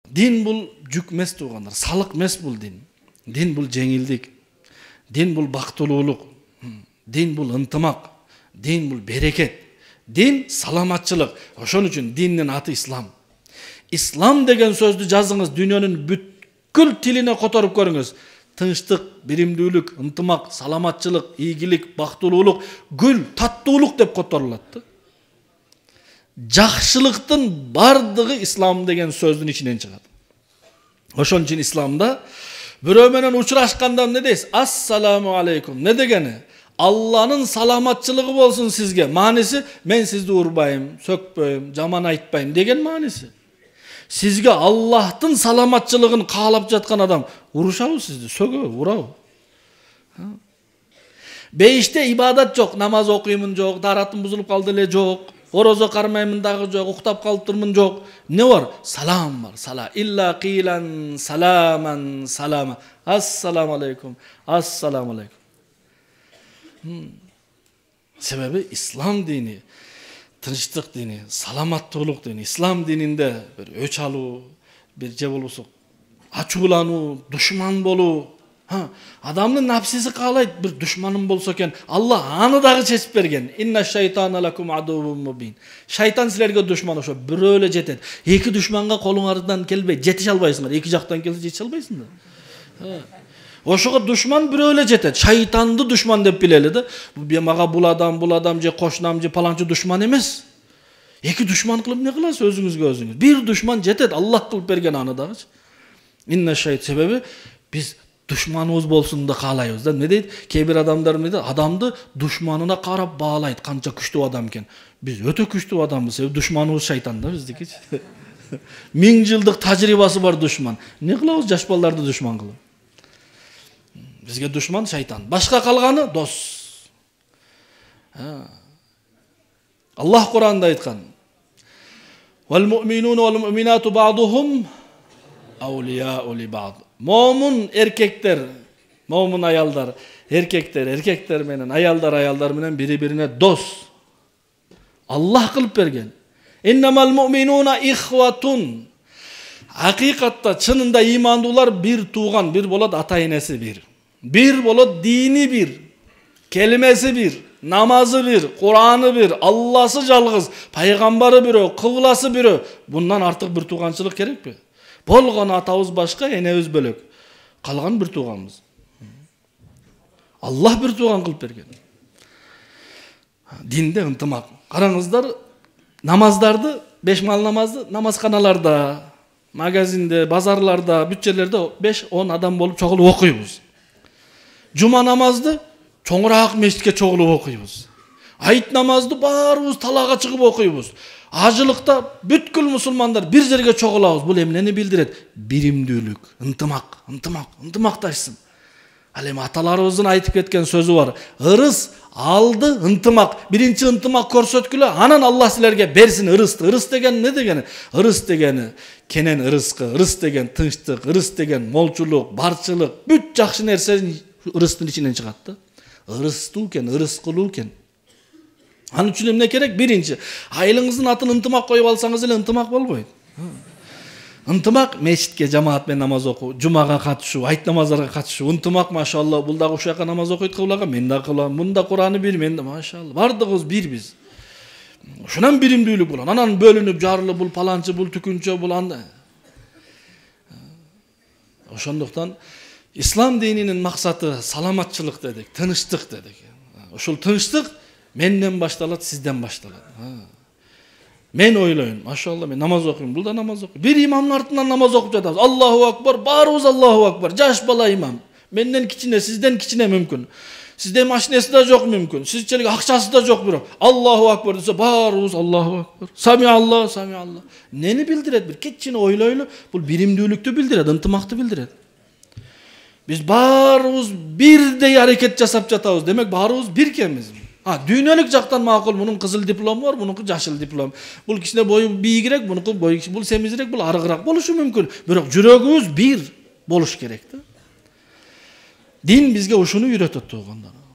Din bul жүк эмес туугандар, салык эмес бул дин. Дин бул жеңилдик. Дин бул бактылуулук. Дин бул ынтымак. Дин бул берекет. Дин саламатчылык. Ошон үчүн диндин аты ислам. Ислам деген сөздү жазыңыз, дүйнөнүн бүткүл тилине которуп көрүңүз. Тынчтык, биримдүүлүк, ынтымак, саламатчылык, ийгилик, бактылуулук, гүл, таттуулук деп которулат. Жакшылыктын бардыгы ислам деген сөздүн ичинен чыгат. Ошон үчүн исламда бирөө менен учурашканда эмне дейсиз? Ассаламу алейкум. Не дегени? Алланын саламатчылыгы болсун сизге. Мааниси мен сизди урбайм, сөкпөйм, жаман айтпайм деген мааниси. Сизге Аллахтын саламатчылыгын каалап жаткан адам урушабы сизди, сөгөбү, урабы? Бейиште ибадат жок, намаз окуймун жок, даратым бузулуп калды эле жок, орозо кармаймын дагы жок, уктап калыптырмын жок. Не бар? Салам бар, сала. Илла килан саламан салама. Ассаламу алейкум, ассаламу алейкум. Себеби ислам дини, тынчтык дини, саламаттуулук дини. Ислам дининде бир өч алуу, бир же болбосо ачуулануу, душман болуу. Адамдын напсиси каалайт бир душманым болсо экен, Алла аны дагы чечип берген. Инна шайтана лакум адуввун мубин. Шайтан силерге душман, ошо бирөө эле жетет. Эки душманга колуңардан келбей жетише албайсыңар. Эки жактан келсе жетише албайсыңдар. Ошого душман бирөө эле жетет. Шайтанды душман деп билели да. Мага бул адам же кошунам же паланчы душман эмес. Эки душман кылып не кыласыз өзүңүзгө өзүңүз? Бир душман жетет, Аллах кылып берген аны дагы. Инна шайт себеби биз душманыбыз болсун да каалайбыз да. Не дейт? Кээ бир адамдар эмне дейт? Адамды душманына карап баалайт, канча күчтүү адам экен. Биз өтө күчтүү адамбыз, себеби душманыбыз шайтан да биздики. 1000 жылдык тажрыйбасы бар душман. Не кылабыз жаш балдарды душман кылып? Бизге душман шайтан. Башка калганы дос. Аллах Кур'анда айткан: "Вал муъминуна вал муъминату ба'духум аулияу ли ба'д." Момун эркектер, момун аялдар, эркектер менен аялдар менен бири-бирине дос. Аллах кылып берген. Иннамал муъминуна ихватун. Акыйкатта чынында имандуулар бир тууган, бир болот, ата-энеси бир. Бир болот, дини бир, келимеси бир, намазы бир, Кур'аны бир, Алласы жалгыз, пайгамбары бирөө, кыбласы бирөө. Bundan артык бир тууганчылык керекпи? Болгон атабыз башка, энебиз бөлөк. Калган бир тууганбыз. Аллах бир тууган кылып берген. Динде ынтымак. Караңыздар, намаздарды, 5 мал намазды намазканаларда, магазинде, базарларда, бүт жерлерде 5-10 адам болуп чогулуп окуйбуз. Жума намазды чоңураак мешитке чогулуп окуйбуз. Айт намазды баарыбыз талаага чыгып окуйбуз. Ажылыкта бүткүл мусулмандар бир жерге чогулабыз. Бул эмнени билдирет? Биримдүүлүк, ынтымакташсын. Ал эми аталарыбыздын айтып кеткен сөзү бар. Ырыс алды ынтымак. Биринчи ынтымак көрсөткүлө, анан Аллах силерге берсин ырысты. Ырыс деген не дегени? Ырыс дегени кенен ырыскы, ырыс деген тынчтык, ырыс деген молчулук, барчылык, бүт жакшы нерсенин ырыстын ичинен чыгат да. Ырыстуу кен, ырыс кылуу кен. Анын үчүн эмне керек? Биринчи, айылыңыздын атын ынтымак коюп алсаңыз эле ынтымак болбойт. Ынтымак мешитке жамаат менен намаз окуу, жумага катышуу, айт намаздарга катышуу. Ынтымак машалла, бул дагы ушака намаз окуйт кыблага, мен да кылам, мында Кур'аны бир, мен да машалла. Бардыгыбыз бирбиз. Ошонан биримдүүлүк болот. Анан бөлүнүп жарылып, бул паланчы, бул түкүнчө, бул анда. Ошондуктан ислам дининин максаты саламатчылык дедик, тынчтык дедик. Ушул тынчтык менден башталат, сизден башталат. Мен ойлойм, машалла, мен намаз окуйм, бул да намаз окуйт. Бир имамдын артынан намаз окуп жатабыз. Аллаху акбар, баарыбыз Аллаху акбар. Жаш бала имам. Менден кичине, сизден кичине мүмкүн. Сизде машинеси да жок мүмкүн. Сизчелик акчасы да жок бирок. Аллаху акбар десе баарыбыз Аллаху акбар. Сами Аллах, сами Аллах. Нени билдирет? Бир кичине ойлойлу, бул биримдүүлүктү билдирет, ынтымакты билдирет. Биз баарыбыз бирдей аракет жасап жатабыз. Демек баарыбыз бир экенбиз. Дүйнөлүк жактан макул, мунун кызыл диплому бар, мунунку жашыл диплом. Бул кичине бою бийигирээк, мунунку бою бул семизирээк, бул арыгыраак болушу мүмкүн. Бирок жүрөгүбүз бир болуш керек да. Дин бизге ушуну үйрөтөт туугандар.